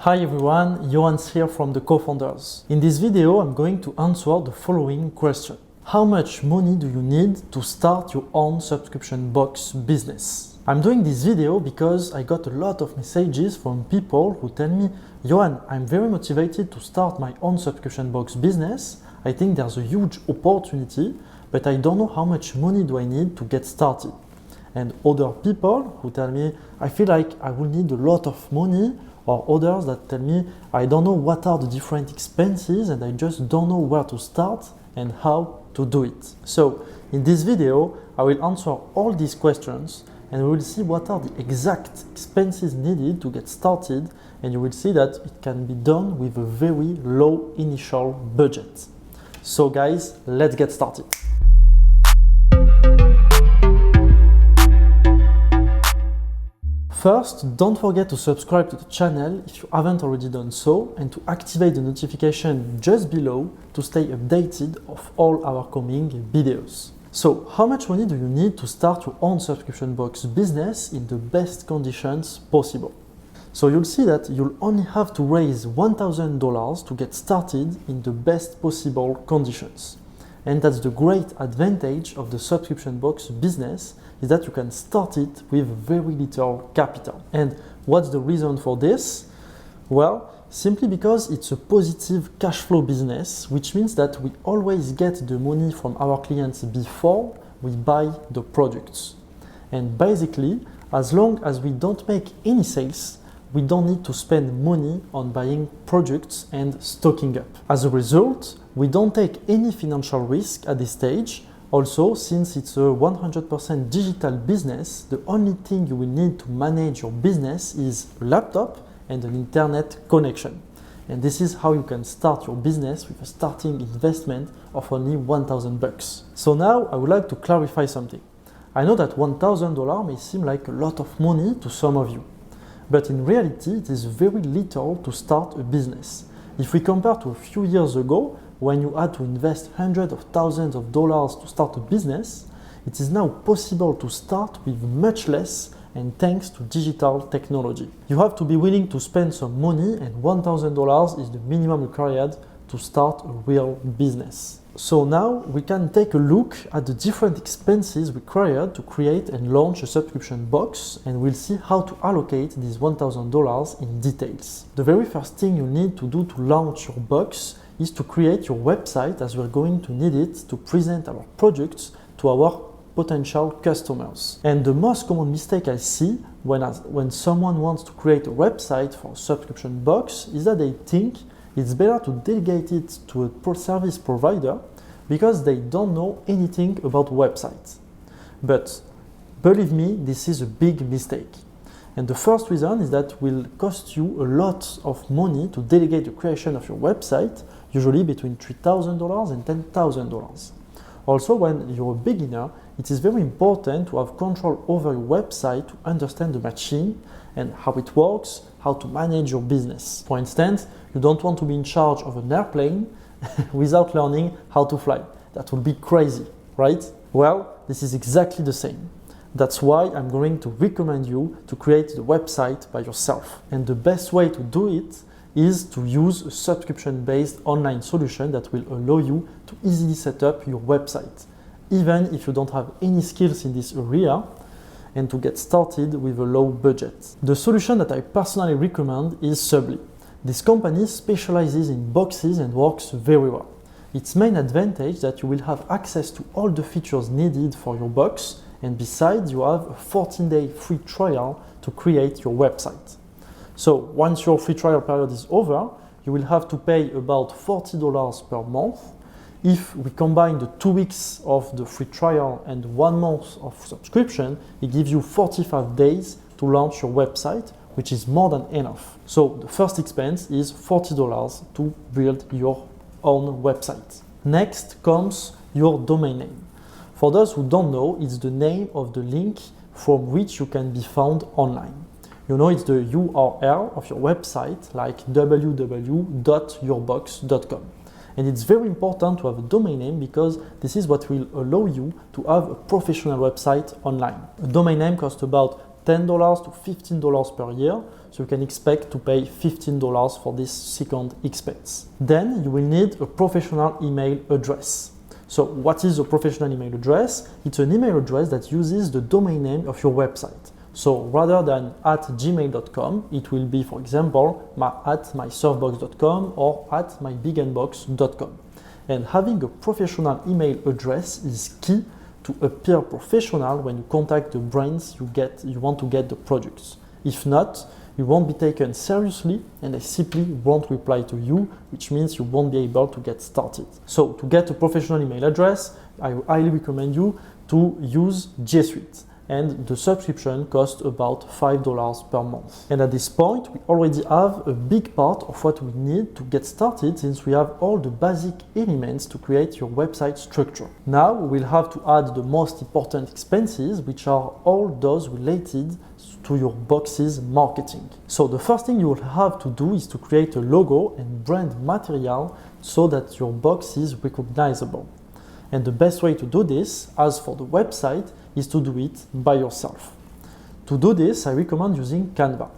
Hi everyone, Johan's here from the co-founders. In this video, I'm going to answer the following question. How much money do you need to start your own subscription box business? I'm doing this video because I got a lot of messages from people who tell me, Johan, I'm very motivated to start my own subscription box business. I think there's a huge opportunity, but I don't know how much money do I need to get started. And other people who tell me, I feel like I will need a lot of money, or others that tell me, I don't know what are the different expenses and I just don't know where to start and how to do it. So in this video, I will answer all these questions and we will see what are the exact expenses needed to get started, and you will see that it can be done with a very low initial budget. So guys, let's get started. First, don't forget to subscribe to the channel if you haven't already done so, and to activate the notification just below to stay updated of all our coming videos. So, how much money do you need to start your own subscription box business in the best conditions possible? So you'll see that you'll only have to raise $1,000 to get started in the best possible conditions. And that's the great advantage of the subscription box business, is that you can start it with very little capital. And what's the reason for this? Well, simply because it's a positive cash flow business, which means that we always get the money from our clients before we buy the products. And basically, as long as we don't make any sales, we don't need to spend money on buying products and stocking up. As a result, we don't take any financial risk at this stage. Also, since it's a 100% digital business, the only thing you will need to manage your business is a laptop and an internet connection. And this is how you can start your business with a starting investment of only $1,000. So now I would like to clarify something. I know that $1,000 may seem like a lot of money to some of you, but in reality it is very little to start a business. If we compare to a few years ago, when you had to invest hundreds of thousands of dollars to start a business, it is now possible to start with much less, and thanks to digital technology. You have to be willing to spend some money, and $1,000 is the minimum required to start a real business. So now we can take a look at the different expenses required to create and launch a subscription box, and we'll see how to allocate these $1,000 in details. The very first thing you need to do to launch your box is to create your website, as we're going to need it to present our products to our potential customers. And the most common mistake I see when someone wants to create a website for a subscription box is that they think it's better to delegate it to a service provider because they don't know anything about websites. But believe me, this is a big mistake. And the first reason is that it will cost you a lot of money to delegate the creation of your website, usually between $3,000 and $10,000. Also, when you're a beginner, it is very important to have control over your website to understand the machine and how it works, how to manage your business. For instance, you don't want to be in charge of an airplane without learning how to fly. That would be crazy, right? Well, this is exactly the same. That's why I'm going to recommend you to create the website by yourself. And the best way to do it is to use a subscription-based online solution that will allow you to easily set up your website, even if you don't have any skills in this area, and to get started with a low budget. The solution that I personally recommend is Subly. This company specializes in boxes and works very well. Its main advantage is that you will have access to all the features needed for your box, and besides you have a 14-day free trial to create your website. So once your free trial period is over, you will have to pay about $40 per month. If we combine the 2 weeks of the free trial and 1 month of subscription, it gives you 45 days to launch your website, which is more than enough. So the first expense is $40 to build your own website. Next comes your domain name. For those who don't know, it's the name of the link from which you can be found online. You know, it's the URL of your website, like www.yourbox.com. And it's very important to have a domain name because this is what will allow you to have a professional website online. A domain name costs about $10 to $15 per year, so you can expect to pay $15 for this second expense. Then you will need a professional email address. So what is a professional email address? It's an email address that uses the domain name of your website. So rather than @gmail.com, it will be, for example, @mysurfbox.com or @mybigenbox.com. And having a professional email address is key to appear professional when you contact the brands you want to get the products. If not, you won't be taken seriously and they simply won't reply to you, which means you won't be able to get started. So to get a professional email address, I highly recommend you to use G Suite. And the subscription costs about $5 per month. And at this point, we already have a big part of what we need to get started, since we have all the basic elements to create your website structure. Now we'll have to add the most important expenses, which are all those related to your box's marketing. So the first thing you will have to do is to create a logo and brand material so that your box is recognizable. And the best way to do this, as for the website, is to do it by yourself. To do this, I recommend using Canva.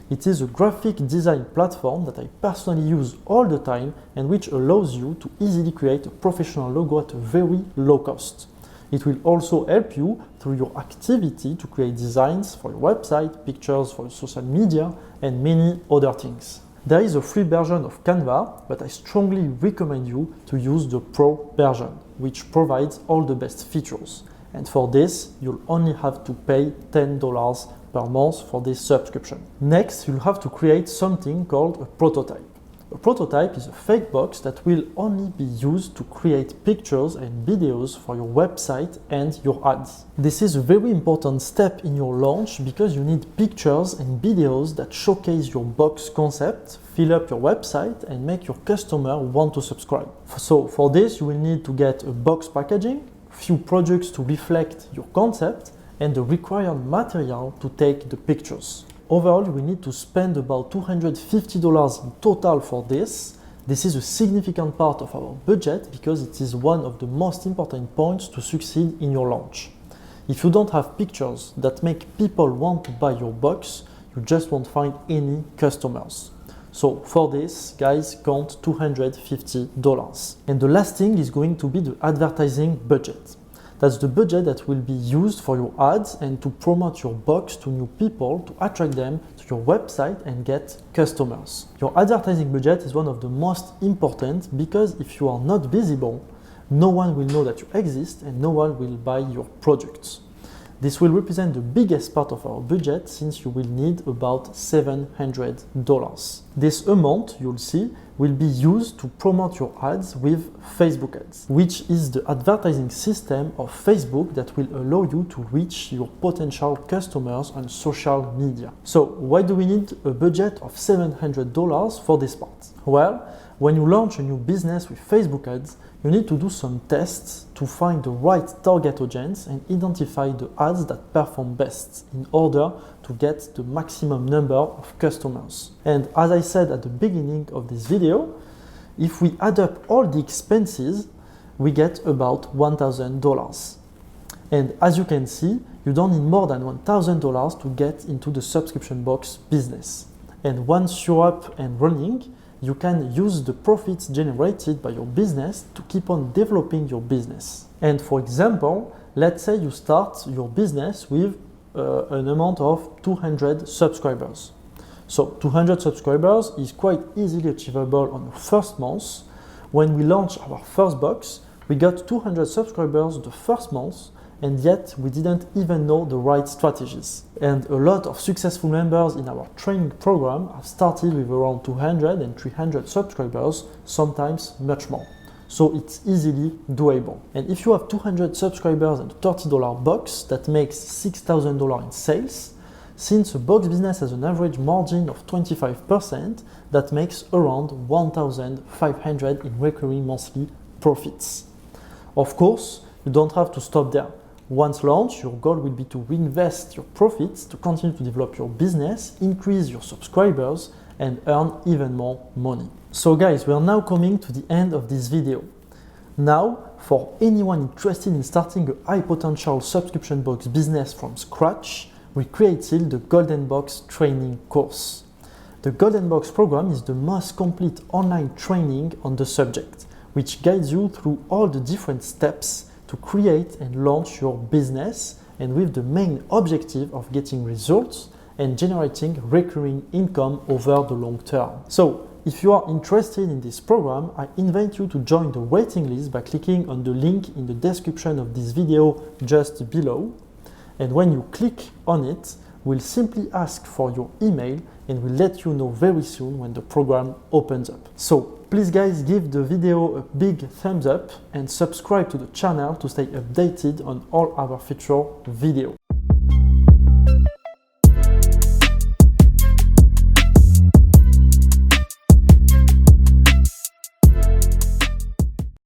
It is a graphic design platform that I personally use all the time and which allows you to easily create a professional logo at a very low cost. It will also help you through your activity to create designs for your website, pictures for your social media, and many other things. There is a free version of Canva, but I strongly recommend you to use the Pro version, which provides all the best features. And for this, you'll only have to pay $10 per month for this subscription. Next, you'll have to create something called a prototype. A prototype is a fake box that will only be used to create pictures and videos for your website and your ads. This is a very important step in your launch because you need pictures and videos that showcase your box concept, fill up your website, and make your customer want to subscribe. So for this, you will need to get a box packaging, few products to reflect your concept, and the required material to take the pictures. Overall, you will need to spend about $250 in total for this. This is a significant part of our budget because it is one of the most important points to succeed in your launch. If you don't have pictures that make people want to buy your box, you just won't find any customers. So for this, guys, count $250. And the last thing is going to be the advertising budget. That's the budget that will be used for your ads and to promote your box to new people, to attract them to your website and get customers. Your advertising budget is one of the most important because if you are not visible, no one will know that you exist and no one will buy your products. This will represent the biggest part of our budget since you will need about $700. This amount, you'll see, will be used to promote your ads with Facebook ads, which is the advertising system of Facebook that will allow you to reach your potential customers on social media. So why do we need a budget of $700 for this part? Well, when you launch a new business with Facebook ads, you need to do some tests to find the right target audience and identify the ads that perform best in order to get the maximum number of customers. And as I said at the beginning of this video, if we add up all the expenses, we get about $1,000. And as you can see, you don't need more than $1,000 to get into the subscription box business. And once you're up and running, you can use the profits generated by your business to keep on developing your business. And for example, let's say you start your business with an amount of 200 subscribers. So 200 subscribers is quite easily achievable on the first month. When we launched our first box, we got 200 subscribers the first month, and yet we didn't even know the right strategies. And a lot of successful members in our training program have started with around 200 and 300 subscribers, sometimes much more. So it's easily doable. And if you have 200 subscribers and a $30 box that makes $6,000 in sales, since a box business has an average margin of 25%, that makes around $1,500 in recurring monthly profits. Of course, you don't have to stop there. Once launched, your goal will be to reinvest your profits to continue to develop your business, increase your subscribers, and earn even more money. So guys, we are now coming to the end of this video. Now, for anyone interested in starting a high potential subscription box business from scratch, we created the Golden Box training course. The Golden Box program is the most complete online training on the subject, which guides you through all the different steps to create and launch your business, and with the main objective of getting results and generating recurring income over the long term. So, if you are interested in this program, I invite you to join the waiting list by clicking on the link in the description of this video just below. And when you click on it, we'll simply ask for your email and we'll let you know very soon when the program opens up. So please guys, give the video a big thumbs up and subscribe to the channel to stay updated on all our future videos.